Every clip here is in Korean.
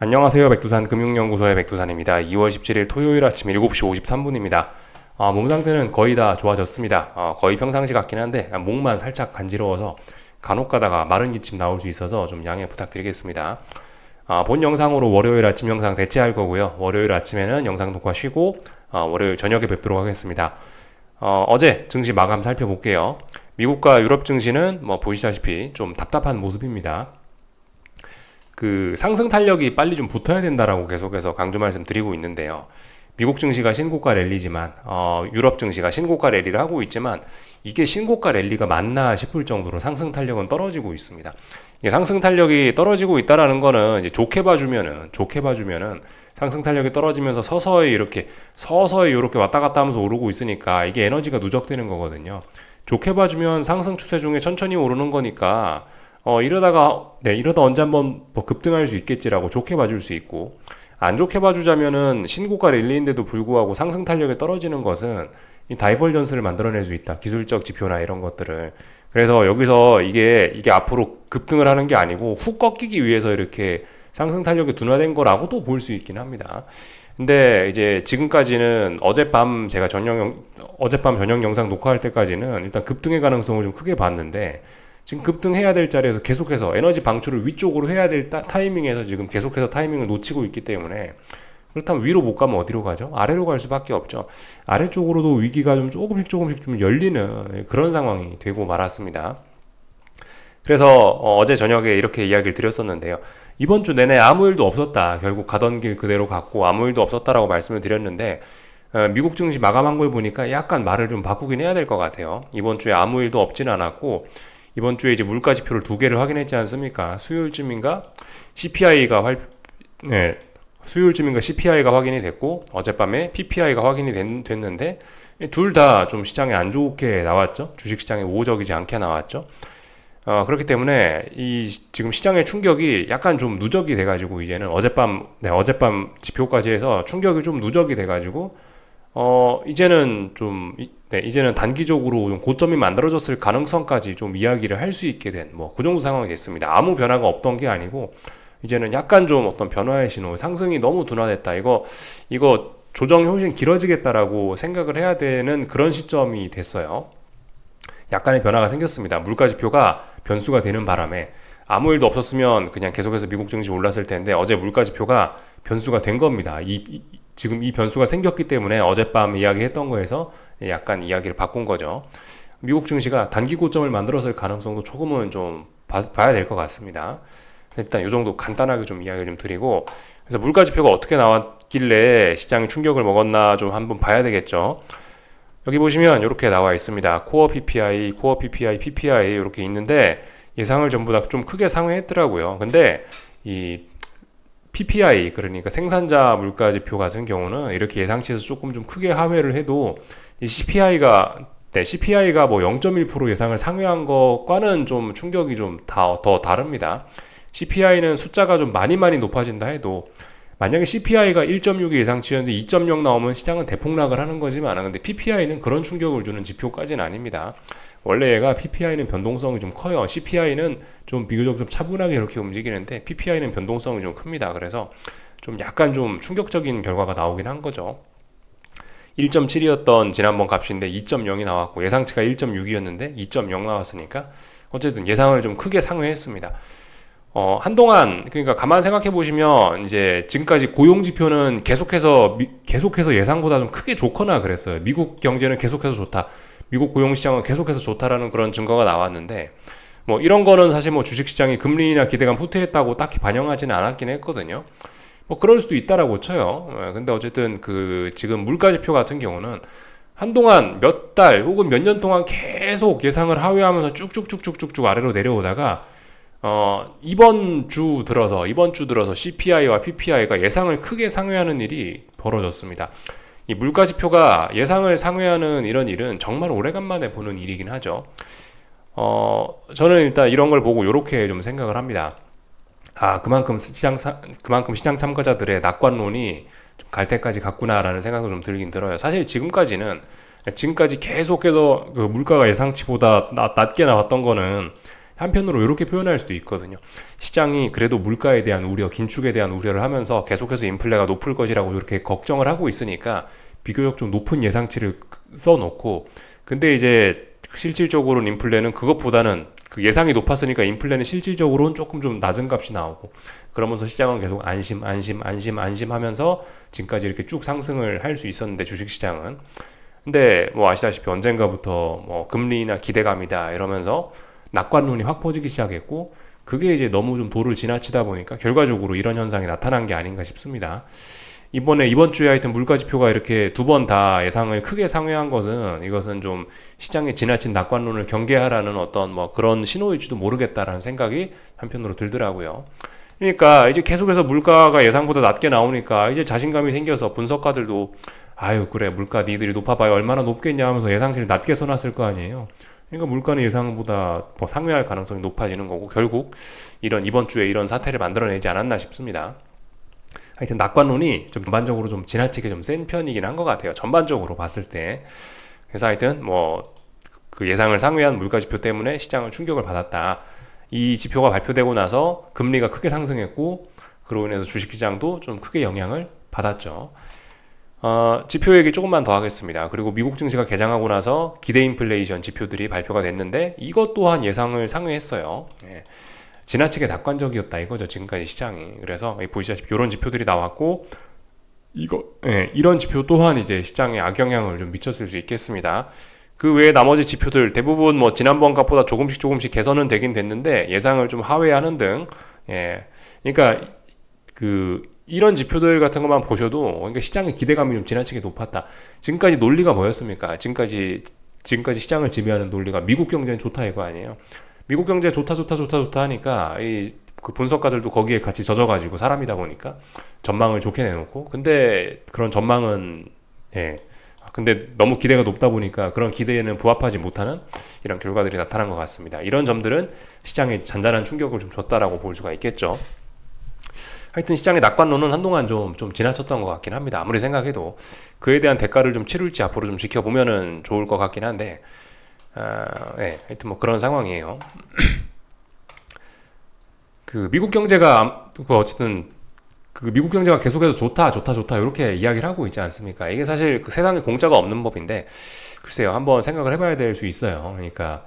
안녕하세요. 백두산 금융연구소의 백두산입니다. 2월 17일 토요일 아침 7시 53분입니다. 몸 상태는 거의 다 좋아졌습니다. 거의 평상시 같긴 한데 목만 살짝 간지러워서 간혹 가다가 마른 기침 나올 수 있어서 좀 양해 부탁드리겠습니다. 본 영상으로 월요일 아침 영상 대체할 거고요. 월요일 아침에는 영상 녹화 쉬고 월요일 저녁에 뵙도록 하겠습니다. 어제 증시 마감 살펴볼게요. 미국과 유럽 증시는 보시다시피 좀 답답한 모습입니다. 그 상승 탄력이 빨리 좀 붙어야 된다라고 계속해서 강조 말씀드리고 있는데요. 미국 증시가 신고가 랠리지만 유럽 증시가 신고가 랠리를 하고 있지만 이게 신고가 랠리가 맞나 싶을 정도로 상승 탄력은 떨어지고 있습니다. 이게 상승 탄력이 떨어지고 있다라는 거는 이제 좋게 봐주면은 상승 탄력이 떨어지면서 서서히 이렇게 왔다 갔다 하면서 오르고 있으니까 이게 에너지가 누적되는 거거든요. 좋게 봐주면 상승 추세 중에 천천히 오르는 거니까 이러다 언제 한번 급등할 수 있겠지라고 좋게 봐줄 수 있고, 안 좋게 봐주자면은 신고가 랠리인데도 불구하고 상승 탄력이 떨어지는 것은 이 다이버전스를 만들어낼 수 있다. 기술적 지표나 이런 것들을. 그래서 여기서 이게 앞으로 급등을 하는 게 아니고 훅 꺾이기 위해서 이렇게 상승 탄력이 둔화된 거라고도 볼 수 있긴 합니다. 근데 이제 지금까지는 어젯밤 저녁 영상 녹화할 때까지는 일단 급등의 가능성을 좀 크게 봤는데, 지금 급등해야 될 자리에서 계속해서 에너지 방출을 위쪽으로 해야 될 타이밍에서 지금 계속해서 타이밍을 놓치고 있기 때문에, 그렇다면 위로 못 가면 어디로 가죠? 아래로 갈 수밖에 없죠. 아래쪽으로도 위기가 좀 조금씩 좀 열리는 그런 상황이 되고 말았습니다. 그래서 어제 저녁에 이렇게 이야기를 드렸었는데요. 이번 주 내내 아무 일도 없었다. 결국 가던 길 그대로 갔고 아무 일도 없었다라고 말씀을 드렸는데, 미국 증시 마감한 걸 보니까 약간 말을 좀 바꾸긴 해야 될 것 같아요. 이번 주에 아무 일도 없진 않았고, 이번 주에 이제 물가 지표를 두 개를 확인했지 않습니까? 수요일쯤인가 CPI가 확인이 됐고, 어젯밤에 PPI가 확인이 됐는데, 둘 다 좀 시장에 안 좋게 나왔죠. 주식시장에 우호적이지 않게 나왔죠. 그렇기 때문에 지금 시장의 충격이 약간 좀 누적이 돼가지고, 이제는 어젯밤 지표까지 해서 충격이 좀 누적이 돼가지고, 이제는 단기적으로 좀 고점이 만들어졌을 가능성까지 좀 이야기를 할 수 있게 된, 그 정도 상황이 됐습니다. 아무 변화가 없던 게 아니고, 이제는 약간 좀 어떤 변화의 신호, 상승이 너무 둔화됐다. 이거 조정이 훨씬 길어지겠다라고 생각을 해야 되는 그런 시점이 됐어요. 약간의 변화가 생겼습니다. 물가 지표가 변수가 되는 바람에 아무 일도 없었으면 그냥 계속해서 미국 증시 올랐을 텐데, 어제 물가 지표가 변수가 된 겁니다. 지금 이 변수가 생겼기 때문에 어젯밤 이야기했던 거에서 약간 이야기를 바꾼 거죠. 미국 증시가 단기 고점을 만들었을 가능성도 조금은 좀 봐야 될 것 같습니다. 일단 이 정도 간단하게 좀 이야기를 좀 드리고, 그래서 물가 지표가 어떻게 나왔길래 시장이 충격을 먹었나 좀 한번 봐야 되겠죠. 여기 보시면 이렇게 나와 있습니다. 코어 PPI, PPI 이렇게 있는데 예상을 전부 다 좀 크게 상회했더라고요. 근데 이 PPI, 그러니까 생산자 물가 지표 같은 경우는 이렇게 예상치에서 조금 좀 크게 하회를 해도 이 CPI가 뭐 0.1% 예상을 상회한 것과는 좀 충격이 좀 더 다릅니다. CPI는 숫자가 좀 많이 높아진다 해도, 만약에 CPI가 1.6이 예상치였는데 2.0 나오면 시장은 대폭락을 하는 거지만, 근데 PPI는 그런 충격을 주는 지표까지는 아닙니다. 원래 얘가 PPI는 변동성이 좀 커요. CPI는 좀 비교적 좀 차분하게 이렇게 움직이는데 PPI는 변동성이 좀 큽니다. 그래서 좀 약간 좀 충격적인 결과가 나오긴 한 거죠. 1.7이었던 지난번 값인데 2.0이 나왔고, 예상치가 1.6이었는데 2.0 나왔으니까 어쨌든 예상을 좀 크게 상회했습니다. 한동안, 그러니까 가만 생각해 보시면 이제 지금까지 고용 지표는 계속해서 예상보다 좀 크게 좋거나 그랬어요. 미국 경제는 계속해서 좋다, 미국 고용 시장은 계속해서 좋다라는 그런 증거가 나왔는데, 이런 거는 사실 주식 시장이 금리나 기대감 후퇴했다고 딱히 반영하지는 않았긴 했거든요. 그럴 수도 있다라고 쳐요. 근데 어쨌든 지금 물가 지표 같은 경우는 한동안 몇 달 혹은 몇 년 동안 계속 예상을 하회하면서 쭉쭉쭉쭉쭉 아래로 내려오다가 이번 주 들어서 CPI와 PPI가 예상을 크게 상회하는 일이 벌어졌습니다. 이 물가 지표가 예상을 상회하는 이런 일은 정말 오래간만에 보는 일이긴 하죠. 저는 일단 이런 걸 보고 이렇게 좀 생각을 합니다. 그만큼 시장 참가자들의 낙관론이 좀 갈 때까지 갔구나라는 생각도 좀 들긴 들어요. 사실 지금까지 계속해서 그 물가가 예상치보다 낮게 나왔던 거는 한편으로 이렇게 표현할 수도 있거든요. 시장이 그래도 물가에 대한 우려, 긴축에 대한 우려를 하면서 계속해서 인플레가 높을 것이라고 이렇게 걱정을 하고 있으니까 비교적 좀 높은 예상치를 써놓고, 근데 이제 실질적으로는 인플레는 그것보다는 그 예상이 높았으니까 인플레는 실질적으로는 조금 좀 낮은 값이 나오고, 그러면서 시장은 계속 안심하면서 지금까지 이렇게 쭉 상승을 할 수 있었는데, 주식시장은. 근데 뭐 아시다시피 언젠가부터 뭐 금리나 기대감이다 이러면서 낙관론이 확 퍼지기 시작했고, 그게 이제 너무 좀 도를 지나치다 보니까 결과적으로 이런 현상이 나타난 게 아닌가 싶습니다. 이번 주에 하여튼 물가지표가 이렇게 두 번 다 예상을 크게 상회한 것은, 이것은 좀 시장의 지나친 낙관론을 경계하라는 어떤 뭐 그런 신호일지도 모르겠다라는 생각이 한편으로 들더라고요. 그러니까 이제 계속해서 물가가 예상보다 낮게 나오니까 이제 자신감이 생겨서 분석가들도 아유 그래 물가 니들이 높아봐야 얼마나 높겠냐 하면서 예상치를 낮게 써놨을 거 아니에요. 그러니까 물가는 예상보다 뭐 상회할 가능성이 높아지는 거고, 결국 이번 주에 이런 사태를 만들어내지 않았나 싶습니다. 하여튼 낙관론이 좀 전반적으로 좀 지나치게 좀 센 편이긴 한 것 같아요, 전반적으로 봤을 때. 그래서 하여튼 뭐 그 예상을 상회한 물가지표 때문에 시장은 충격을 받았다. 이 지표가 발표되고 나서 금리가 크게 상승했고, 그로 인해서 주식시장도 좀 크게 영향을 받았죠. 지표 얘기 조금만 더 하겠습니다. 그리고 미국 증시가 개장하고 나서 기대 인플레이션 지표들이 발표가 됐는데, 이것 또한 예상을 상회했어요. 예. 지나치게 낙관적이었다 이거죠, 지금까지 시장이. 그래서 보시다시피 이런 지표들이 나왔고, 이런 지표 또한 이제 시장에 악영향을 좀 미쳤을 수 있겠습니다. 그 외에 나머지 지표들 대부분 뭐 지난번 값보다 조금씩 개선은 되긴 됐는데 예상을 좀 하회하는 등, 그러니까 이런 지표들 같은 것만 보셔도, 그러니까 시장의 기대감이 좀 지나치게 높았다. 지금까지 논리가 뭐였습니까? 지금까지 시장을 지배하는 논리가 미국 경제는 좋다 이거 아니에요. 미국 경제 좋다 하니까 그 분석가들도 거기에 같이 젖어가지고, 사람이다 보니까 전망을 좋게 내놓고, 근데 그런 전망은 근데 너무 기대가 높다 보니까 그런 기대에는 부합하지 못하는 이런 결과들이 나타난 것 같습니다. 이런 점들은 시장에 잔잔한 충격을 좀 줬다라고 볼 수가 있겠죠. 하여튼 시장의 낙관론은 한동안 좀 지나쳤던 것 같긴 합니다. 아무리 생각해도 그에 대한 대가를 좀 치룰지 앞으로 좀 지켜보면은 좋을 것 같긴 한데, 하여튼 뭐 그런 상황이에요. 미국 경제가 어쨌든 미국 경제가 계속해서 좋다 이렇게 이야기를 하고 있지 않습니까? 이게 사실 세상에 공짜가 없는 법인데, 글쎄요, 한번 생각을 해봐야 될 수 있어요. 그러니까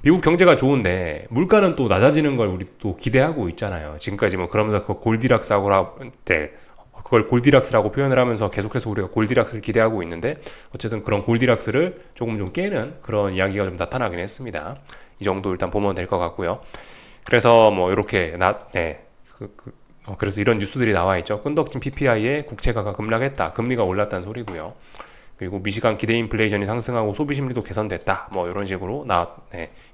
미국 경제가 좋은데 물가는 또 낮아지는 걸 우리 또 기대하고 있잖아요. 지금까지 뭐 그러면서 그걸 골디락스라고 표현을 하면서 계속해서 우리가 골디락스를 기대하고 있는데, 어쨌든 그런 골디락스를 조금 좀 깨는 그런 이야기가 좀 나타나긴 했습니다. 이 정도 일단 보면 될 것 같고요. 그래서 뭐 이렇게 그래서 이런 뉴스들이 나와 있죠. 끈덕진 PPI에 국채가가 급락했다, 금리가 올랐다는 소리고요. 그리고 미시간 기대 인플레이션이 상승하고 소비 심리도 개선됐다, 뭐 이런 식으로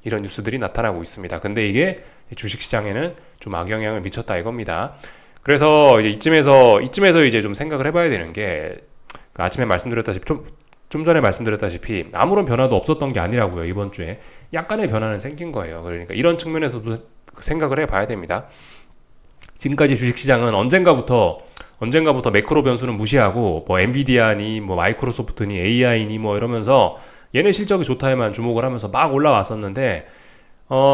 이런 뉴스들이 나타나고 있습니다. 근데 이게 주식시장에는 좀 악영향을 미쳤다 이겁니다. 그래서 이제 이쯤에서 이제 좀 생각을 해봐야 되는 게, 아침에 말씀드렸다시피 좀 전에 말씀드렸다시피 아무런 변화도 없었던 게 아니라고요. 이번 주에 약간의 변화는 생긴 거예요. 그러니까 이런 측면에서도 생각을 해봐야 됩니다. 지금까지 주식시장은 언젠가부터 매크로 변수는 무시하고 뭐 엔비디아니 뭐 마이크로소프트니 AI니 뭐 이러면서 얘네 실적이 좋다에만 주목을 하면서 막 올라왔었는데,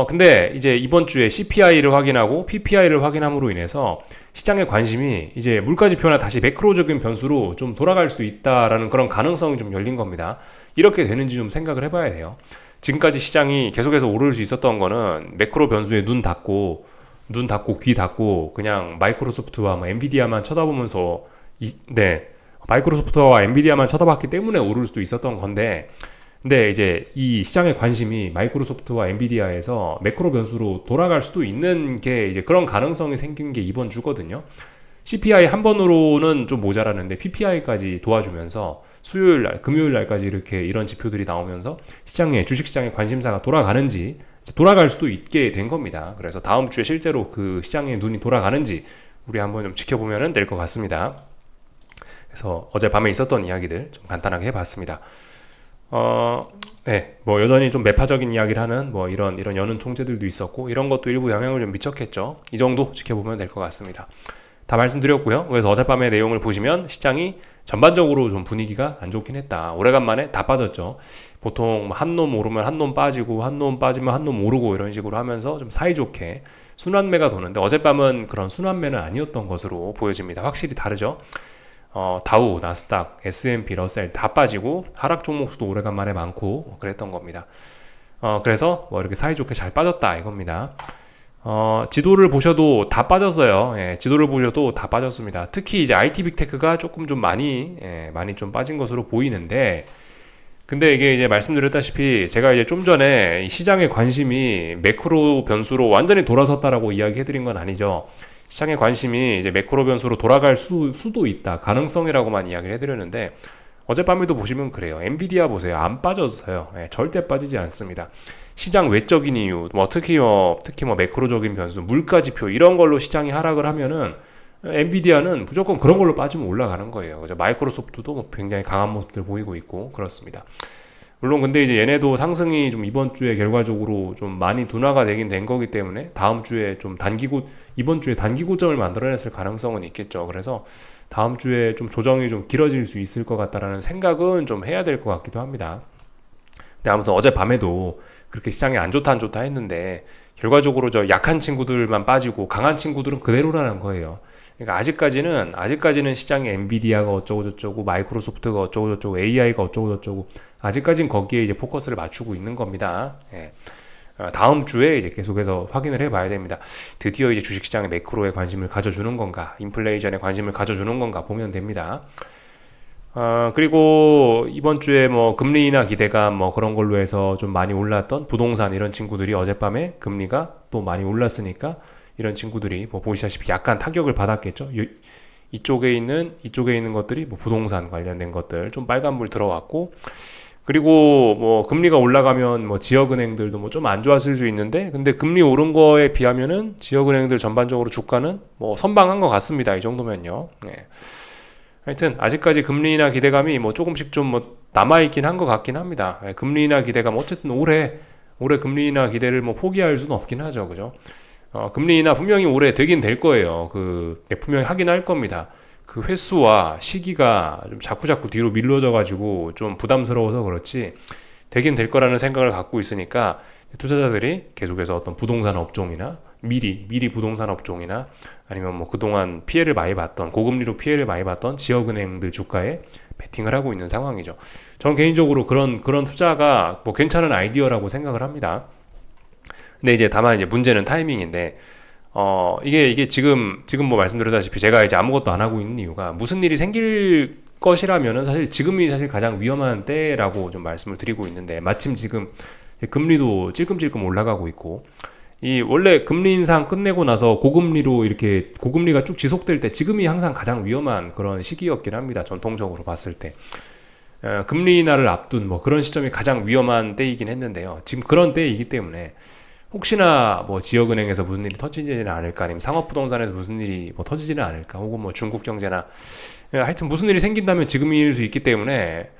근데 이제 이번 주에 CPI를 확인하고 PPI를 확인함으로 인해서 시장의 관심이 이제 물가지표나 다시 매크로적인 변수로 좀 돌아갈 수 있다라는 그런 가능성이 좀 열린 겁니다. 이렇게 되는지 좀 생각을 해봐야 돼요. 지금까지 시장이 계속해서 오를 수 있었던 거는 매크로 변수에 눈 닫고 귀 닫고 그냥 마이크로소프트와 뭐 엔비디아만 쳐다보면서 마이크로소프트와 엔비디아만 쳐다봤기 때문에 오를 수도 있었던 건데, 근데 이제 이 시장의 관심이 마이크로소프트와 엔비디아에서 매크로 변수로 돌아갈 수도 있는 게 이제 그런 가능성이 생긴 게 이번 주거든요. CPI 한 번으로는 좀 모자라는데 PPI까지 도와주면서 수요일 날, 금요일 날까지 이런 지표들이 나오면서 주식시장의 관심사가 돌아갈 수도 있게 된 겁니다. 그래서 다음 주에 실제로 그 시장의 눈이 돌아가는지 우리 한번 좀 지켜보면 될 것 같습니다. 그래서 어젯밤에 있었던 이야기들 좀 간단하게 해봤습니다. 뭐 여전히 좀 매파적인 이야기를 하는 뭐 이런 여는 총재들도 있었고, 이런 것도 일부 영향을 좀 미쳤겠죠. 이 정도 지켜보면 될 것 같습니다. 다 말씀드렸고요. 그래서 어젯밤의 내용을 보시면 시장이 전반적으로 좀 분위기가 안 좋긴 했다. 오래간만에 다 빠졌죠. 보통 한 놈 오르면 한 놈 빠지고 한 놈 빠지면 한 놈 오르고 이런 식으로 하면서 좀 사이좋게 순환매가 도는데 어젯밤은 그런 순환매는 아니었던 것으로 보여집니다. 확실히 다르죠. 다우, 나스닥, S&P, 러셀 다 빠지고 하락 종목수도 오래간만에 많고 그랬던 겁니다. 그래서 뭐 이렇게 사이좋게 잘 빠졌다 이겁니다. 지도를 보셔도 다 빠졌어요. 예, 지도를 보셔도 다 빠졌습니다. 특히 이제 IT 빅테크가 조금 좀 많이 좀 빠진 것으로 보이는데, 근데 이게 이제 말씀드렸다시피 제가 이제 좀 전에 이 시장의 관심이 매크로 변수로 완전히 돌아섰다라고 이야기해드린 건 아니죠. 시장의 관심이 이제 매크로 변수로 돌아갈 수도 있다. 가능성이라고만 이야기를 해드렸는데, 어젯밤에도 보시면 그래요. 엔비디아 보세요. 안 빠졌어요. 예, 절대 빠지지 않습니다. 시장 외적인 이유, 특히 매크로적인 변수, 물가지표 이런 걸로 시장이 하락을 하면은 엔비디아는 무조건 그런 걸로 빠지면 올라가는 거예요. 그죠? 마이크로소프트도 굉장히 강한 모습들 보이고 있고 그렇습니다. 물론 근데 이제 얘네도 상승이 좀 이번 주에 결과적으로 좀 많이 둔화가 되긴 된 거기 때문에 다음 주에 좀 이번 주에 단기 고점을 만들어냈을 가능성은 있겠죠. 그래서 다음 주에 좀 조정이 좀 길어질 수 있을 것 같다라는 생각은 좀 해야 될 것 같기도 합니다. 근데 아무튼 어젯밤에도 그렇게 시장이 안 좋다 했는데 결과적으로 저 약한 친구들만 빠지고 강한 친구들은 그대로라는 거예요. 그러니까 아직까지는 시장에 엔비디아가 어쩌고 저쩌고 마이크로소프트가 어쩌고 저쩌고 AI가 어쩌고 저쩌고 아직까지는 거기에 이제 포커스를 맞추고 있는 겁니다. 예. 다음 주에 이제 계속해서 확인을 해봐야 됩니다. 드디어 이제 주식시장에 매크로에 관심을 가져주는 건가, 인플레이션에 관심을 가져주는 건가 보면 됩니다. 그리고 이번 주에 뭐 금리 인하 기대감 뭐 그런 걸로 해서 좀 많이 올랐던 부동산 이런 친구들이 어젯밤에 금리가 또 많이 올랐으니까 이런 친구들이 뭐 보시다시피 약간 타격을 받았겠죠. 이쪽에 있는 것들이 뭐 부동산 관련된 것들 좀 빨간불 들어왔고, 그리고 뭐 금리가 올라가면 뭐 지역은행들도 뭐 좀 안 좋았을 수 있는데, 근데 금리 오른 거에 비하면은 지역은행들 전반적으로 주가는 뭐 선방한 것 같습니다. 이 정도면요. 네. 하여튼 아직까지 금리 인하 기대감이 뭐 조금씩 좀 뭐 남아있긴 한 것 같긴 합니다. 네. 금리 인하 기대감 어쨌든 올해 금리 인하 기대를 뭐 포기할 수는 없긴 하죠. 그죠? 금리 인하 분명히 올해 되긴 될 거예요. 분명히 하긴 할 겁니다. 그 횟수와 시기가 좀 자꾸 뒤로 밀려져 가지고 좀 부담스러워서 그렇지 되긴 될 거라는 생각을 갖고 있으니까 투자자들이 계속해서 어떤 부동산 업종이나 미리 부동산 업종이나 아니면 뭐 그동안 피해를 많이 봤던 고금리로 피해를 많이 봤던 지역은행들 주가에 베팅을 하고 있는 상황이죠. 저는 개인적으로 그런 투자가 뭐 괜찮은 아이디어라고 생각을 합니다. 근데 이제 다만 이제 문제는 타이밍인데, 이게 지금 뭐 말씀드렸다시피 제가 이제 아무것도 안 하고 있는 이유가 무슨 일이 생길 것이라면은 사실 지금이 사실 가장 위험한 때라고 좀 말씀을 드리고 있는데, 마침 지금 금리도 찔끔찔끔 올라가고 있고, 이 원래 금리 인상 끝내고 나서 고금리로 이렇게 고금리가 쭉 지속될 때 지금이 항상 가장 위험한 그런 시기였긴 합니다. 전통적으로 봤을 때. 금리 인하를 앞둔 뭐 그런 시점이 가장 위험한 때이긴 했는데요. 지금 그런 때이기 때문에 혹시나 뭐 지역은행에서 무슨 일이 터지지는 않을까, 아니면 상업부동산에서 무슨 일이 뭐 터지지는 않을까, 혹은 뭐 중국 경제나 하여튼 무슨 일이 생긴다면 지금일 수 있기 때문에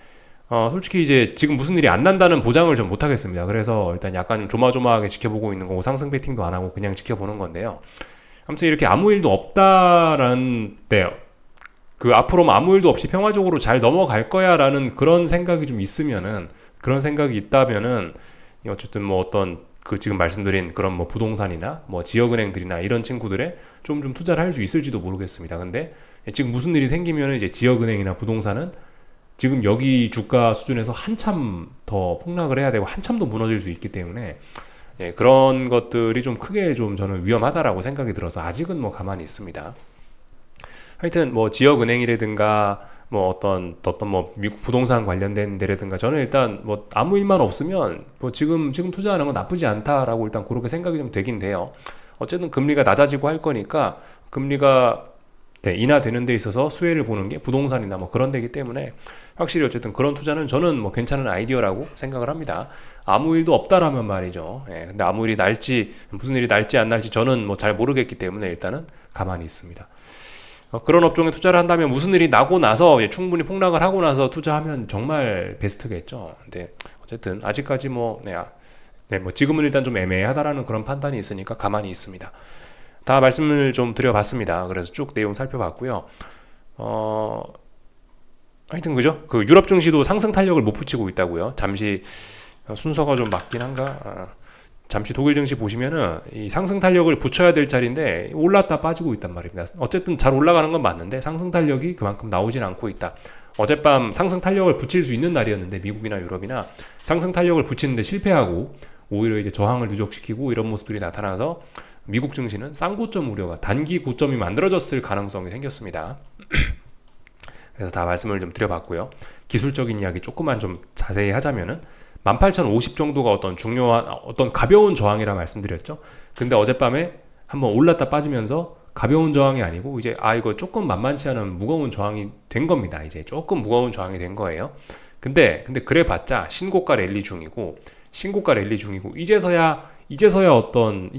솔직히 이제 지금 무슨 일이 안 난다는 보장을 좀 못하겠습니다. 그래서 일단 약간 조마조마하게 지켜보고 있는 거고, 상승 베팅도 안 하고 그냥 지켜보는 건데요. 아무튼 이렇게 아무 일도 없다라는 때, 앞으로 아무 일도 없이 평화적으로 잘 넘어갈 거야 라는 그런 생각이 좀 있으면은, 그런 생각이 있다면은 어쨌든 뭐 어떤 지금 말씀드린 그런 뭐 부동산이나 뭐 지역은행들이나 이런 친구들에 좀 투자를 할 수 있을지도 모르겠습니다. 근데 지금 무슨 일이 생기면 이제 지역은행이나 부동산은 지금 여기 주가 수준에서 한참 더 폭락을 해야 되고 한참 더 무너질 수 있기 때문에 그런 것들이 좀 크게 좀 저는 위험하다라고 생각이 들어서 아직은 뭐 가만히 있습니다. 하여튼 뭐 지역은행이라든가 뭐 어떤 뭐 미국 부동산 관련된 데라든가 저는 일단 뭐 아무 일만 없으면 뭐 지금 투자하는 건 나쁘지 않다라고 일단 그렇게 생각이 좀 되긴 돼요. 어쨌든 금리가 낮아지고 할 거니까 금리가 인하되는 데 있어서 수혜를 보는 게 부동산이나 뭐 그런 데이기 때문에 확실히 어쨌든 그런 투자는 저는 뭐 괜찮은 아이디어라고 생각을 합니다. 아무 일도 없다라면 말이죠. 근데 아무 일이 날지 무슨 일이 날지 안 날지 저는 뭐 잘 모르겠기 때문에 일단은 가만히 있습니다. 그런 업종에 투자를 한다면 무슨 일이 나고 나서 충분히 폭락을 하고 나서 투자하면 정말 베스트겠죠. 근데 어쨌든 아직까지 뭐 지금은 일단 좀 애매하다라는 그런 판단이 있으니까 가만히 있습니다. 다 말씀을 좀 드려봤습니다. 그래서 쭉 내용 살펴봤고요. 하여튼 그죠? 그 유럽 증시도 상승 탄력을 못 붙이고 있다고요. 잠시 순서가 좀 맞긴 한가? 잠시 독일 증시 보시면은 이 상승 탄력을 붙여야 될 자리인데 올랐다 빠지고 있단 말입니다. 어쨌든 잘 올라가는 건 맞는데 상승 탄력이 그만큼 나오진 않고 있다. 어젯밤 상승 탄력을 붙일 수 있는 날이었는데 미국이나 유럽이나 상승 탄력을 붙이는데 실패하고 오히려 이제 저항을 누적시키고 이런 모습들이 나타나서 미국 증시는 쌍고점 우려가 단기 고점이 만들어졌을 가능성이 생겼습니다. 그래서 다 말씀을 좀 드려봤고요. 기술적인 이야기 조금만 좀 자세히 하자면은 18,050 정도가 어떤 중요한 어떤 가벼운 저항이라 말씀드렸죠. 근데 어젯밤에 한번 올랐다 빠지면서 가벼운 저항이 아니고 이제 이거 조금 만만치 않은 무거운 저항이 된 겁니다. 이제 조금 무거운 저항이 된 거예요. 근데 그래봤자 신고가 랠리 중이고 이제서야 어떤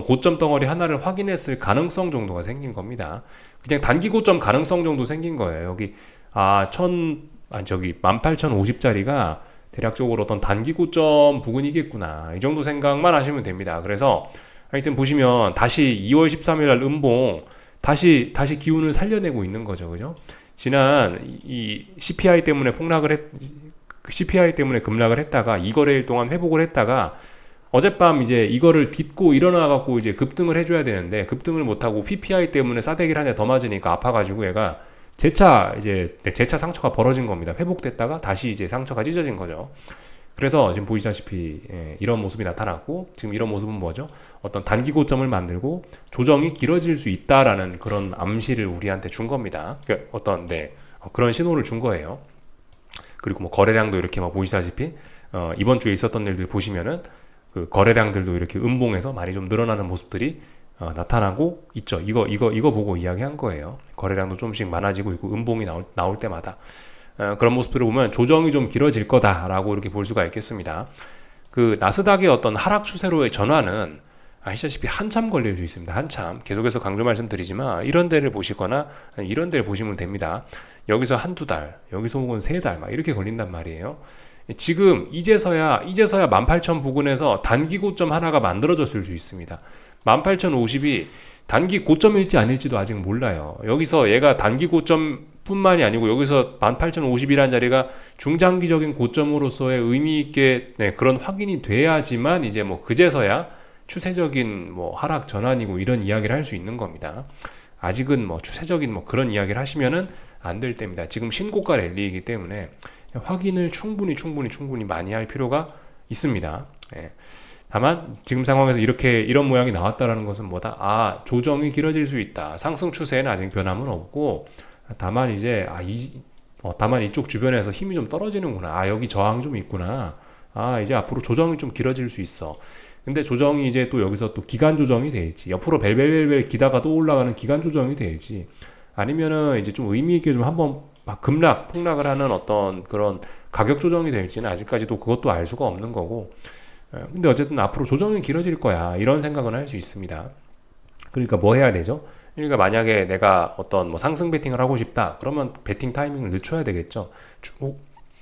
고점 덩어리 하나를 확인했을 가능성 정도가 생긴 겁니다. 그냥 단기 고점 가능성 정도 생긴 거예요. 여기 18,050짜리가 대략적으로 어떤 단기 고점 부근이겠구나, 이 정도 생각만 하시면 됩니다. 그래서 하여튼 보시면 다시 2월 13일 날 음봉 다시 기운을 살려내고 있는 거죠. 그죠? 지난 이 CPI 때문에 CPI 때문에 급락을 했다가 2거래일 동안 회복을 했다가 어젯밤 이제 이거를 딛고 일어나 갖고 이제 급등을 해줘야 되는데 급등을 못하고 PPI 때문에 싸대기를 한 대 더 맞으니까 아파가지고 얘가 재차 상처가 벌어진 겁니다. 회복됐다가 다시 이제 상처가 찢어진 거죠. 그래서 지금 보시다시피 이런 모습이 나타났고, 지금 이런 모습은 뭐죠? 어떤 단기 고점을 만들고 조정이 길어질 수 있다라는 그런 암시를 우리한테 준 겁니다. 그런 신호를 준 거예요. 그리고 뭐 거래량도 이렇게 막 보시다시피 이번 주에 있었던 일들 보시면은 그 거래량들도 이렇게 음봉에서 많이 좀 늘어나는 모습들이 나타나고 있죠. 이거 보고 이야기한 거예요. 거래량도 조금씩 많아지고 있고 음봉이 나올 때마다 그런 모습들을 보면 조정이 좀 길어질 거다라고 이렇게 볼 수가 있겠습니다. 그 나스닥의 어떤 하락 추세로의 전환은 아시다시피 한참 걸릴 수 있습니다. 한참. 계속해서 강조 말씀드리지만 이런 데를 보시거나 이런 데를 보시면 됩니다. 여기서 한두 달, 여기서 혹은 세 달 막 이렇게 걸린단 말이에요. 지금 이제서야 18,000 부근에서 단기 고점 하나가 만들어졌을 수 있습니다. 18,050이 단기 고점일지 아닐지도 아직 몰라요. 여기서 얘가 단기 고점 뿐만이 아니고 여기서 18,050이라는 자리가 중장기적인 고점으로서의 의미있게 그런 확인이 돼야지만 이제 뭐 그제서야 추세적인 뭐 하락 전환이고 이런 이야기를 할 수 있는 겁니다. 아직은 뭐 추세적인 뭐 그런 이야기를 하시면은 안 될 때입니다. 지금 신고가 랠리이기 때문에 확인을 충분히 많이 할 필요가 있습니다. 다만 지금 상황에서 이런 모양이 나왔다라는 것은 뭐다? 조정이 길어질 수 있다. 상승 추세에는 아직 변함은 없고, 다만 이제 다만 이쪽 주변에서 힘이 좀 떨어지는구나. 여기 저항이 좀 있구나. 이제 앞으로 조정이 좀 길어질 수 있어. 근데 조정이 이제 또 여기서 또 기간 조정이 될지, 옆으로 벨벨벨 기다가 또 올라가는 기간 조정이 될지, 아니면은 이제 좀 의미 있게 좀 한번 막 폭락을 하는 어떤 그런 가격 조정이 될지는 아직까지도 그것도 알 수가 없는 거고, 근데 어쨌든 앞으로 조정이 길어질 거야, 이런 생각은 할 수 있습니다. 그러니까 뭐 해야 되죠? 그러니까 만약에 내가 어떤 뭐 상승 베팅을 하고 싶다, 그러면 베팅 타이밍을 늦춰야 되겠죠.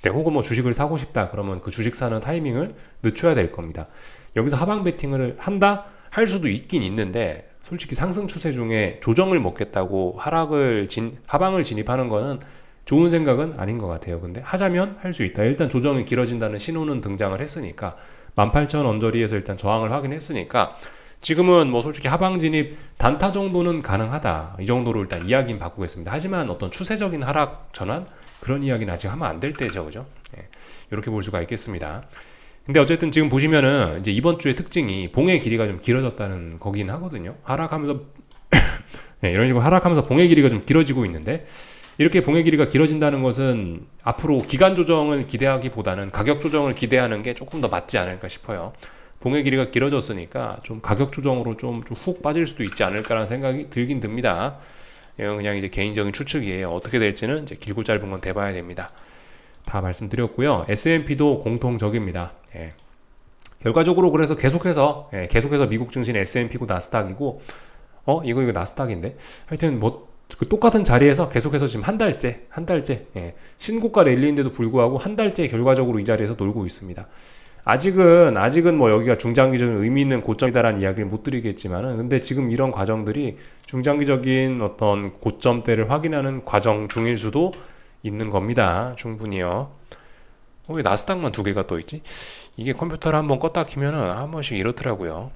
혹은 뭐 주식을 사고 싶다, 그러면 그 주식 사는 타이밍을 늦춰야 될 겁니다. 여기서 하방 베팅을 한다? 할 수도 있긴 있는데, 솔직히 상승 추세 중에 조정을 먹겠다고 하방을 진입하는 거는 좋은 생각은 아닌 것 같아요. 근데 하자면 할 수 있다. 일단 조정이 길어진다는 신호는 등장을 했으니까, 18,000 언저리에서 일단 저항을 확인했으니까 지금은 뭐 솔직히 하방 진입 단타 정도는 가능하다, 이 정도로 일단 이야기는 바꾸겠습니다. 하지만 어떤 추세적인 하락 전환, 그런 이야기는 아직 하면 안 될 때죠. 그죠? 이렇게 볼 수가 있겠습니다. 근데 어쨌든 지금 보시면은 이제 이번 주의 특징이 봉의 길이가 좀 길어졌다는 거긴 하거든요. 하락하면서 이런 식으로 하락하면서 봉의 길이가 좀 길어지고 있는데, 이렇게 봉의 길이가 길어진다는 것은 앞으로 기간 조정을 기대하기보다는 가격 조정을 기대하는 게 조금 더 맞지 않을까 싶어요. 봉의 길이가 길어졌으니까 좀 가격 조정으로 좀 훅 빠질 수도 있지 않을까라는 생각이 들긴 듭니다. 이건 그냥 이제 개인적인 추측이에요. 어떻게 될지는 이제 길고 짧은 건 돼봐야 됩니다. 다 말씀드렸고요. S&P도 공통적입니다. 결과적으로 그래서 계속해서 미국 증시는 S&P고 나스닥이고, 이거 나스닥인데, 하여튼 뭐 그 똑같은 자리에서 계속해서 지금 한 달째 신고가 랠리인데도 불구하고 한 달째 결과적으로 이 자리에서 놀고 있습니다. 아직은 뭐 여기가 중장기적인 의미 있는 고점이다라는 이야기를 못 드리겠지만은, 근데 지금 이런 과정들이 중장기적인 어떤 고점대를 확인하는 과정 중일 수도 있는 겁니다. 충분히요. 왜 나스닥만 두 개가 떠 있지? 이게 컴퓨터를 한번 껐다 키면은 한 번씩 이렇더라고요.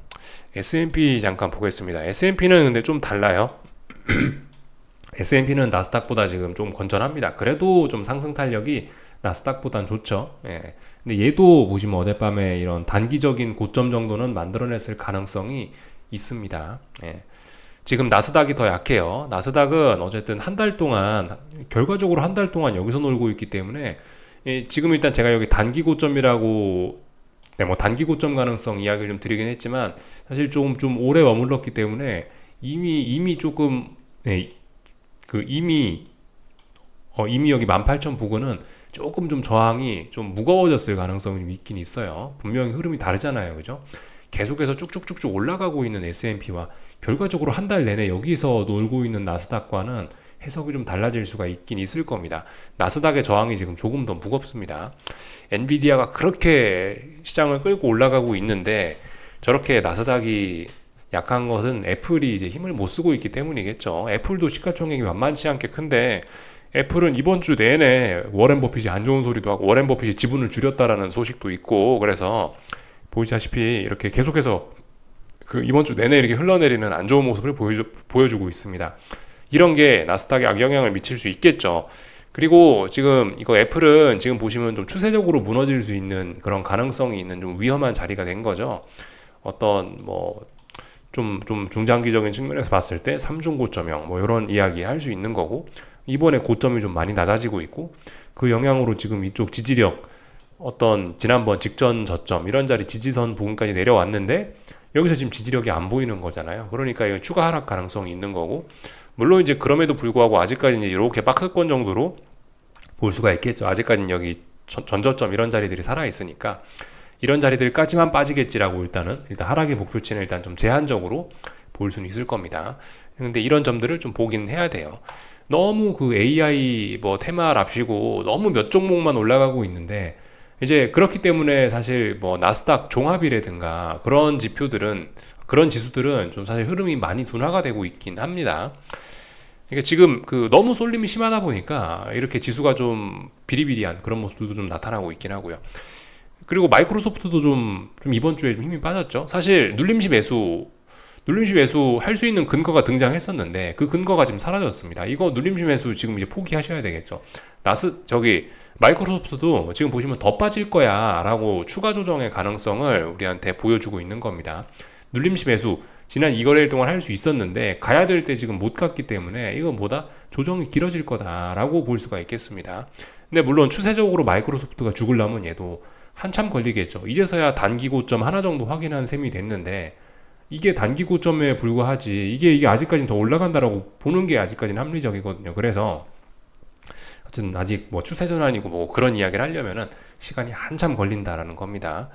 S&P 잠깐 보겠습니다. S&P는 근데 좀 달라요. S&P는 나스닥보다 지금 좀 건전합니다. 그래도 좀 상승 탄력이 나스닥보단 좋죠. 예. 근데 얘도 보시면 어젯밤에 이런 단기적인 고점 정도는 만들어냈을 가능성이 있습니다. 예. 지금 나스닥이 더 약해요. 나스닥은 어쨌든 한 달 동안, 결과적으로 한 달 동안 여기서 놀고 있기 때문에, 예, 지금 일단 제가 여기 단기 고점이라고, 네, 뭐 단기 고점 가능성 이야기를 좀 드리긴 했지만, 사실 좀 오래 머물렀기 때문에 이미 조금, 네, 이미 여기 18,000 부근은 조금 좀 저항이 좀 무거워졌을 가능성이 좀 있긴 있어요. 분명히 흐름이 다르잖아요. 그죠? 계속해서 쭉쭉쭉쭉 올라가고 있는 S&P와 결과적으로 한 달 내내 여기서 놀고 있는 나스닥과는 해석이 좀 달라질 수가 있긴 있을 겁니다. 나스닥의 저항이 지금 조금 더 무겁습니다. 엔비디아가 그렇게 시장을 끌고 올라가고 있는데 저렇게 나스닥이 약한 것은 애플이 이제 힘을 못 쓰고 있기 때문이겠죠. 애플도 시가총액이 만만치 않게 큰데 애플은 이번 주 내내 워렌 버핏이 안 좋은 소리도 하고 워렌 버핏이 지분을 줄였다라는 소식도 있고, 그래서 보이시다시피 이렇게 계속해서 그 이번 주 내내 이렇게 흘러내리는 안 좋은 모습을 보여주고 있습니다. 이런 게 나스닥에 악영향을 미칠 수 있겠죠. 그리고 지금 이거 애플은 지금 보시면 좀 추세적으로 무너질 수 있는 그런 가능성이 있는 좀 위험한 자리가 된 거죠. 어떤 뭐 좀 중장기적인 측면에서 봤을 때 삼중 고점형 뭐 이런 이야기 할 수 있는 거고, 이번에 고점이 좀 많이 낮아지고 있고, 그 영향으로 지금 이쪽 지지력, 어떤 지난번 직전 저점 이런 자리 지지선 부분까지 내려왔는데 여기서 지금 지지력이 안 보이는 거잖아요. 그러니까 이거 추가 하락 가능성이 있는 거고, 물론 이제 그럼에도 불구하고 아직까지는 이렇게 박스권 정도로 볼 수가 있겠죠. 아직까지는 여기 전저점 이런 자리들이 살아 있으니까 이런 자리들까지만 빠지겠지라고 일단 하락의 목표치는 일단 좀 제한적으로 볼 수는 있을 겁니다. 근데 이런 점들을 좀 보긴 해야 돼요. 너무 그 AI 뭐 테마랍시고 너무 몇 종목만 올라가고 있는데, 이제 그렇기 때문에 사실 뭐 나스닥 종합이라든가 그런 지표들은, 그런 지수들은 좀 사실 흐름이 많이 둔화가 되고 있긴 합니다. 그러니까 지금 그 너무 쏠림이 심하다 보니까 이렇게 지수가 좀 비리비리한 그런 모습들도 좀 나타나고 있긴 하고요. 그리고 마이크로소프트도 좀 이번 주에 좀 힘이 빠졌죠. 사실 눌림시 매수 할 수 있는 근거가 등장했었는데 그 근거가 지금 사라졌습니다. 이거 눌림시 매수 지금 이제 포기하셔야 되겠죠. 마이크로소프트도 지금 보시면 더 빠질 거야 라고 추가 조정의 가능성을 우리한테 보여주고 있는 겁니다. 눌림시 매수 지난 2거래일 동안 할 수 있었는데 가야 될 때 지금 못 갔기 때문에 이건 뭐다? 조정이 길어질 거다라고 볼 수가 있겠습니다. 근데 물론 추세적으로 마이크로소프트가 죽으려면 얘도 한참 걸리겠죠. 이제서야 단기 고점 하나 정도 확인한 셈이 됐는데 이게 단기 고점에 불과하지, 이게 아직까지는 더 올라간다라고 보는 게 아직까지는 합리적이거든요. 그래서 어쨌든 아직 뭐 추세 전환이고 뭐 그런 이야기를 하려면은 시간이 한참 걸린다라는 겁니다.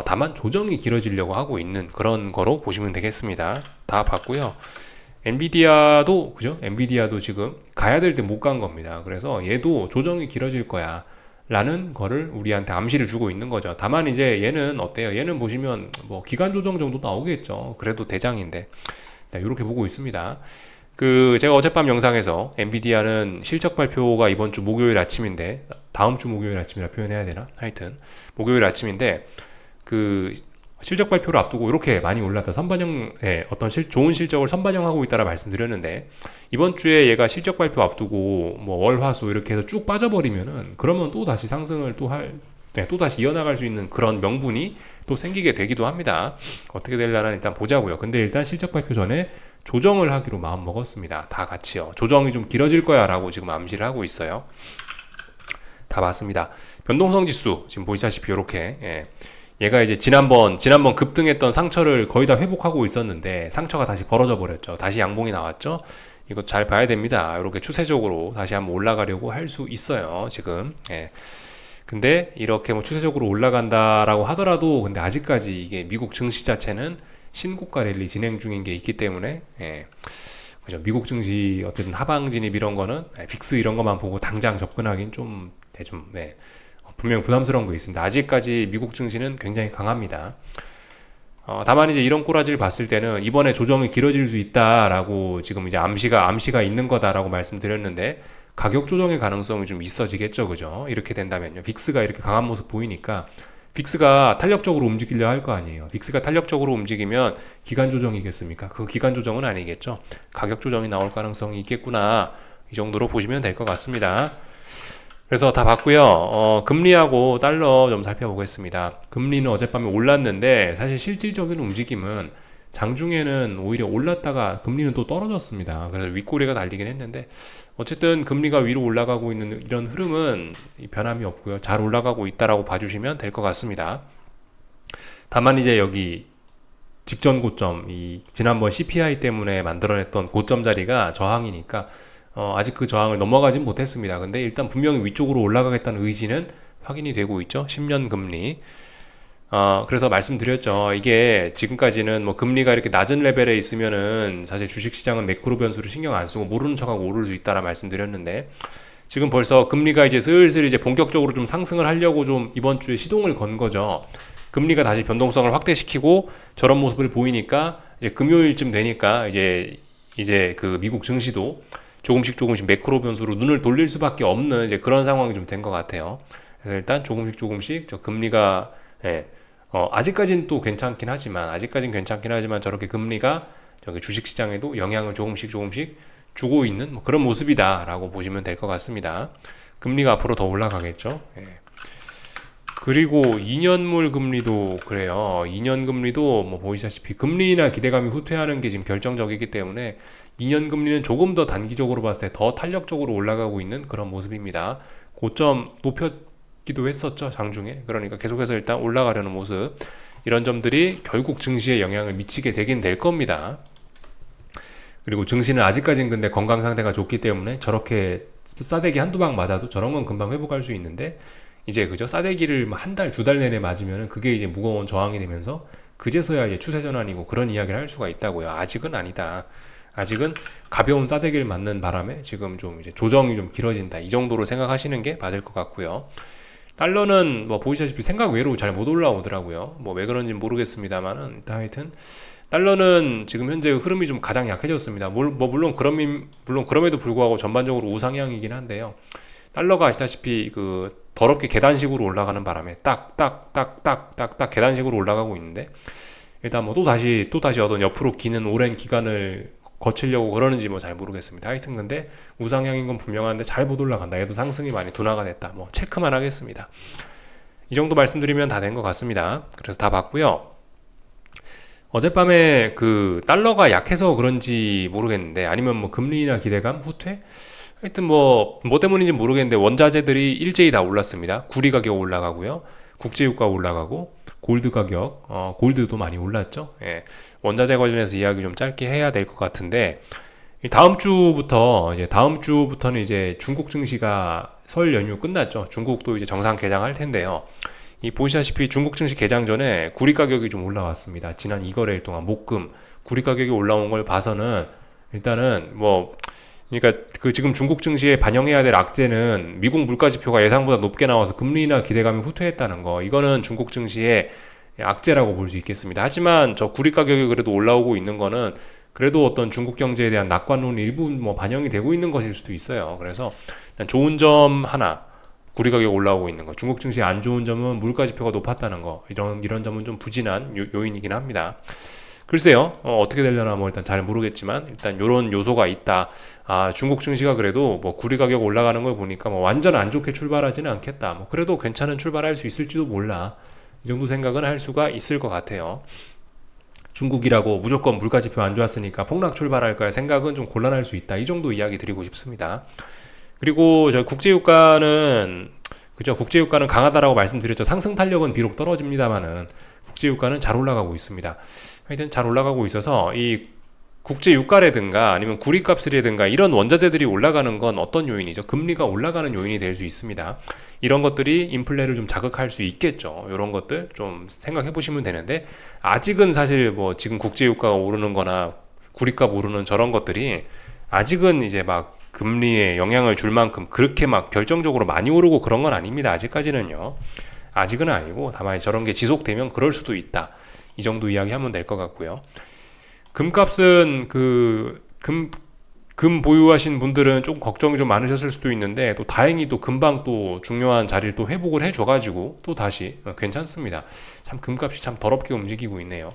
다만 조정이 길어지려고 하고 있는 그런 거로 보시면 되겠습니다. 다 봤고요. 엔비디아도 그죠? 엔비디아도 지금 가야 될 때 못 간 겁니다. 그래서 얘도 조정이 길어질 거야 라는 거를 우리한테 암시를 주고 있는 거죠. 다만 이제 얘는 어때요? 얘는 보시면 뭐 기간 조정 정도 나오겠죠. 그래도 대장인데 이렇게 보고 있습니다. 제가 어젯밤 영상에서 엔비디아는 실적 발표가 이번 주 목요일 아침인데, 다음 주 목요일 아침이라 표현해야 되나? 하여튼 목요일 아침인데 실적 발표를 앞두고 이렇게 많이 올랐다. 어떤 좋은 실적을 선반영하고 있다라 말씀드렸는데, 이번 주에 얘가 실적 발표 앞두고 뭐 월, 화, 수 이렇게 해서 쭉 빠져버리면은 그러면 또 다시 상승을 또 다시 이어나갈 수 있는 그런 명분이 또 생기게 되기도 합니다. 어떻게 될려나 일단 보자고요. 근데 일단 실적 발표 전에 조정을 하기로 마음 먹었습니다. 다 같이요. 조정이 좀 길어질 거야 라고 지금 암시를 하고 있어요. 다 봤습니다. 변동성 지수 지금 보시다시피 이렇게, 얘가 이제 지난번 급등했던 상처를 거의 다 회복하고 있었는데 상처가 다시 벌어져 버렸죠. 다시 양봉이 나왔죠. 이거 잘 봐야 됩니다. 이렇게 추세적으로 다시 한번 올라가려고 할 수 있어요. 지금. 근데 이렇게 뭐 추세적으로 올라간다라고 하더라도 근데 아직까지 이게 미국 증시 자체는 신고가 랠리 진행 중인 게 있기 때문에, 그죠. 미국 증시 어쨌든 하방 진입 이런 거는 빅스 이런 것만 보고 당장 접근하긴 분명 부담스러운 거 있습니다. 아직까지 미국 증시는 굉장히 강합니다. 다만 이제 이런 꼬라지를 봤을 때는 이번에 조정이 길어질 수 있다라고 지금 이제 암시가 있는 거다라고 말씀드렸는데, 가격 조정의 가능성이 좀 있어지겠죠, 그죠? 이렇게 된다면요. 빅스가 이렇게 강한 모습 보이니까 빅스가 탄력적으로 움직이려 할 거 아니에요. 빅스가 탄력적으로 움직이면 기간 조정이겠습니까? 그 기간 조정은 아니겠죠. 가격 조정이 나올 가능성이 있겠구나, 이 정도로 보시면 될 것 같습니다. 그래서 다 봤고요. 금리하고 달러 좀 살펴보겠습니다. 금리는 어젯밤에 올랐는데 사실 실질적인 움직임은 장중에는 오히려 올랐다가 금리는 또 떨어졌습니다. 그래서 윗꼬리가 달리긴 했는데, 어쨌든 금리가 위로 올라가고 있는 이런 흐름은 변함이 없고요. 잘 올라가고 있다라고 봐주시면 될 것 같습니다. 다만 이제 여기 직전 고점, 이 지난번 CPI 때문에 만들어냈던 고점 자리가 저항이니까 아직 그 저항을 넘어가진 못했습니다. 근데 일단 분명히 위쪽으로 올라가겠다는 의지는 확인이 되고 있죠. 10년 금리. 그래서 말씀드렸죠. 이게 지금까지는 뭐 금리가 이렇게 낮은 레벨에 있으면은 사실 주식시장은 매크로 변수를 신경 안 쓰고 모르는 척하고 오를 수 있다라 말씀드렸는데, 지금 벌써 금리가 이제 슬슬 이제 본격적으로 좀 상승을 하려고 좀 이번 주에 시동을 건 거죠. 금리가 다시 변동성을 확대시키고 저런 모습을 보이니까 이제 금요일쯤 되니까 이제 그 미국 증시도 조금씩 매크로 변수로 눈을 돌릴 수밖에 없는 이제 그런 상황이 좀 된 것 같아요. 그래서 일단 조금씩 저 금리가 아직까지는 또 괜찮긴 하지만 저렇게 금리가 저기 주식시장에도 영향을 조금씩 주고 있는 뭐 그런 모습이다라고 보시면 될 것 같습니다. 금리가 앞으로 더 올라가겠죠. 그리고 2년물 금리도 그래요. 2년 금리도 뭐 보이시다시피 금리나 기대감이 후퇴하는 게 지금 결정적이기 때문에 2년 금리는 조금 더 단기적으로 봤을 때 더 탄력적으로 올라가고 있는 그런 모습입니다. 고점 높였기도 했었죠, 장중에. 그러니까 계속해서 일단 올라가려는 모습, 이런 점들이 결국 증시에 영향을 미치게 되긴 될 겁니다. 그리고 증시는 아직까지는 근데 건강 상태가 좋기 때문에 저렇게 싸대기 한두 방 맞아도 저런 건 금방 회복할 수 있는데, 이제 그죠, 싸대기를 한 달, 두 달 내내 맞으면은 그게 이제 무거운 저항이 되면서 그제서야 이제 추세 전환이고 그런 이야기를 할 수가 있다고요. 아직은 아니다. 아직은 가벼운 싸대기를 맞는 바람에 지금 좀 이제 조정이 좀 길어진다, 이 정도로 생각하시는 게 맞을 것 같고요. 달러는 뭐 보시다시피 생각 외로 잘 못 올라오더라고요. 뭐 왜 그런지 모르겠습니다만은 하여튼 달러는 지금 현재 흐름이 좀 가장 약해졌습니다. 물론 그럼에도 불구하고 전반적으로 우상향이긴 한데요. 달러가 아시다시피 그 더럽게 계단식으로 올라가는 바람에 딱 계단식으로 올라가고 있는데, 일단 뭐 또 다시 어떤 옆으로 기는 오랜 기간을 거치려고 그러는지 뭐 잘 모르겠습니다. 하여튼 근데 우상향인 건 분명한데 잘 못 올라간다. 얘도 상승이 많이 둔화가 됐다. 뭐 체크만 하겠습니다. 이 정도 말씀드리면 다 된 것 같습니다. 그래서 다 봤고요. 어젯밤에 그 달러가 약해서 그런지 모르겠는데, 아니면 뭐 금리나 기대감 후퇴? 하여튼 뭐 때문인지 모르겠는데 원자재들이 일제히 다 올랐습니다. 구리 가격 올라가고요. 국제유가 올라가고 골드 가격, 골드도 많이 올랐죠. 원자재 관련해서 이야기 좀 짧게 해야 될 것 같은데, 다음 주부터는 이제 중국 증시가 설 연휴 끝났죠. 중국도 이제 정상 개장할 텐데요. 이 보시다시피 중국 증시 개장 전에 구리 가격이 좀 올라왔습니다. 지난 2거래일 동안 목금 구리 가격이 올라온 걸 봐서는 일단은 그러니까 그 지금 중국 증시에 반영해야 될 악재는 미국 물가 지표가 예상보다 높게 나와서 금리나 기대감이 후퇴했다는 거, 이거는 중국 증시의 악재라고 볼 수 있겠습니다. 하지만 저 구리 가격이 그래도 올라오고 있는 거는 그래도 어떤 중국 경제에 대한 낙관론이 일부 반영이 되고 있는 것일 수도 있어요. 그래서 일단 좋은 점 하나, 구리 가격 올라오고 있는 거. 중국 증시의 안 좋은 점은 물가 지표가 높았다는 거. 이런 점은 좀 부진한 요인이긴 합니다. 글쎄요, 어떻게 되려나 뭐 일단 잘 모르겠지만, 일단 요런 요소가 있다. 중국 증시가 그래도 뭐 구리 가격 올라가는 걸 보니까 뭐 완전 안 좋게 출발하지는 않겠다. 뭐 그래도 괜찮은 출발할 수 있을지도 몰라. 이 정도 생각은 할 수가 있을 것 같아요. 중국이라고 무조건 물가 지표 안 좋았으니까 폭락 출발할 거야 생각은 좀 곤란할 수 있다. 이 정도 이야기 드리고 싶습니다. 그리고 저 국제유가는 강하다라고 말씀드렸죠. 상승 탄력은 비록 떨어집니다만은 국제유가는 잘 올라가고 있습니다. 하여튼 잘 올라가고 있어서 이 국제유가라든가 아니면 구리값이라든가 이런 원자재들이 올라가는 건 어떤 요인이죠? 금리가 올라가는 요인이 될 수 있습니다. 이런 것들이 인플레를 좀 자극할 수 있겠죠. 이런 것들 좀 생각해 보시면 되는데, 아직은 사실 지금 국제유가가 오르는 거나 구리값 오르는 저런 것들이 아직은 이제 막 금리에 영향을 줄 만큼 그렇게 막 결정적으로 많이 오르고 그런 건 아닙니다. 아직까지는요. 아직은 아니고 다만 저런 게 지속되면 그럴 수도 있다. 이 정도 이야기하면 될 것 같고요. 금값은 금 보유하신 분들은 조금 걱정이 좀 많으셨을 수도 있는데 또 다행히 또 금방 또 중요한 자리를 또 회복을 해줘가지고 또 다시 괜찮습니다. 참 금값이 참 더럽게 움직이고 있네요.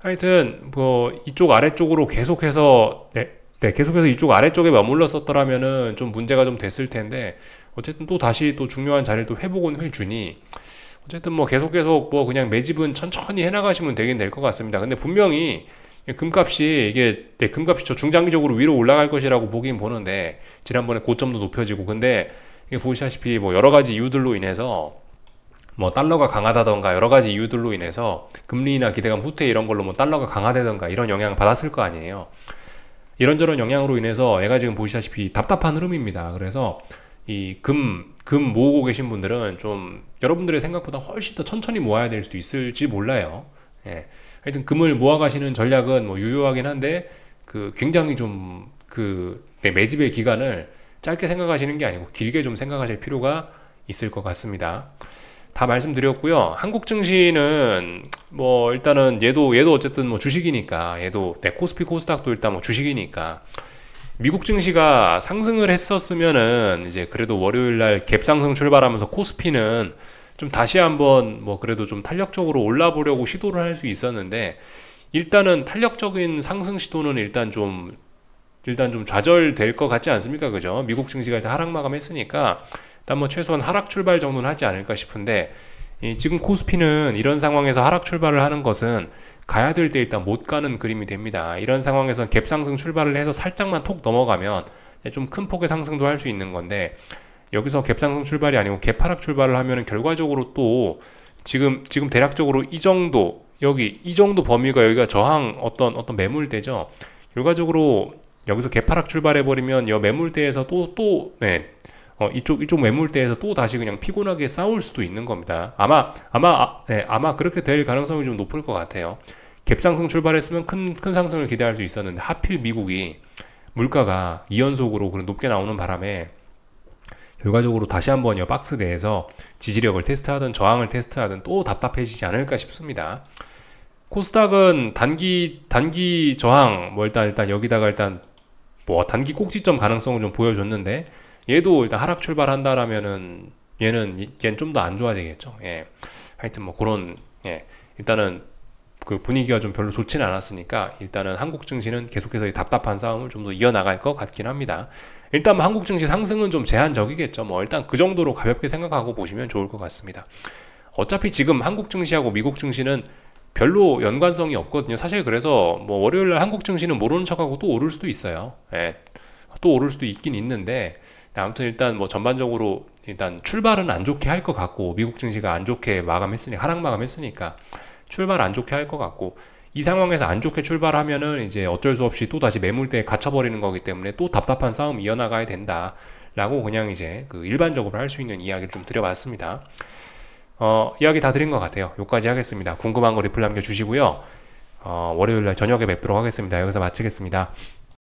하여튼 뭐 이쪽 아래쪽으로 계속해서 계속해서 이쪽 아래쪽에 머물렀었더라면은 좀 문제가 좀 됐을 텐데 어쨌든 또 다시 또 중요한 자리를 또 회복은 해주니 어쨌든 뭐 계속 뭐 그냥 매집은 천천히 해나가시면 되긴 될 것 같습니다. 근데 분명히 금값이 금값이 저 중장기적으로 위로 올라갈 것이라고 보긴 보는데 지난번에 고점도 높여지고 근데 이게 보시다시피 뭐 여러 가지 이유들로 인해서 뭐 달러가 강하다던가 여러 가지 이유들로 인해서 금리나 기대감 후퇴 이런 걸로 뭐 달러가 강화되던가 이런 영향을 받았을 거 아니에요. 이런저런 영향으로 인해서 얘가 지금 보시다시피 답답한 흐름입니다. 그래서 이 금 모으고 계신 분들은 좀 여러분들의 생각보다 훨씬 더 천천히 모아야 될 수도 있을지 몰라요. 예. 하여튼 금을 모아가시는 전략은 뭐 유효하긴 한데 굉장히 좀 매집의 기간을 짧게 생각하시는 게 아니고 길게 좀 생각하실 필요가 있을 것 같습니다. 다 말씀드렸고요. 한국 증시는 뭐 일단은 얘도 어쨌든 뭐 주식이니까 얘도 코스피 코스닥도 일단 뭐 주식이니까 미국 증시가 상승을 했었으면은 이제 그래도 월요일 날 갭 상승 출발하면서 코스피는 좀 다시 한번 뭐 그래도 좀 탄력적으로 올라보려고 시도를 할 수 있었는데 일단은 탄력적인 상승 시도는 일단 좀 좌절될 것 같지 않습니까? 그죠? 미국 증시가 일단 하락 마감했으니까 일단 뭐 최소한 하락 출발 정도는 하지 않을까 싶은데 지금 코스피는 이런 상황에서 하락 출발을 하는 것은 가야 될 때 일단 못 가는 그림이 됩니다. 이런 상황에서 갭 상승 출발을 해서 살짝만 톡 넘어가면 좀 큰 폭의 상승도 할 수 있는 건데 여기서 갭 상승 출발이 아니고 갭 하락 출발을 하면은 결과적으로 또 지금 대략적으로 이 정도 범위가 여기가 저항 어떤 매물대죠. 결과적으로 여기서 갭 하락 출발해 버리면 이 매물대에서 이쪽 매물대에서 또 다시 그냥 피곤하게 싸울 수도 있는 겁니다. 아마 그렇게 될 가능성이 좀 높을 것 같아요. 갭 상승 출발했으면 큰 상승을 기대할 수 있었는데 하필 미국이 물가가 2연속으로 그런 높게 나오는 바람에 결과적으로 다시 한번 이 박스 내에서 지지력을 테스트하든 저항을 테스트하든 또 답답해지지 않을까 싶습니다. 코스닥은 단기 저항 뭐 일단 여기다가 뭐 단기 꼭지점 가능성을 좀 보여줬는데 얘도 일단 하락 출발한다라면은 얘는 좀 더 안 좋아지겠죠. 예. 하여튼 뭐 그런 일단은 분위기가 좀 별로 좋지는 않았으니까 일단은 한국 증시는 계속해서 이 답답한 싸움을 좀 더 이어나갈 것 같긴 합니다. 일단 뭐 한국 증시 상승은 좀 제한적이겠죠. 뭐 일단 그 정도로 가볍게 생각하고 보시면 좋을 것 같습니다. 어차피 지금 한국 증시하고 미국 증시는 별로 연관성이 없거든요. 사실 그래서 뭐 월요일날 한국 증시는 모르는 척하고 또 오를 수도 있어요. 예. 또 오를 수도 있긴 있는데 아무튼 일단 뭐 전반적으로 일단 출발은 안 좋게 할 것 같고 미국 증시가 안 좋게 하락 마감했으니까 출발 안 좋게 할 것 같고 이 상황에서 안 좋게 출발하면은 이제 어쩔 수 없이 또 다시 매물대에 갇혀버리는 거기 때문에 또 답답한 싸움 이어나가야 된다라고 그냥 이제 일반적으로 할 수 있는 이야기를 좀 드려봤습니다. 이야기 다 드린 것 같아요. 여기까지 하겠습니다. 궁금한 거 리플 남겨주시고요. 월요일날 저녁에 뵙도록 하겠습니다. 여기서 마치겠습니다.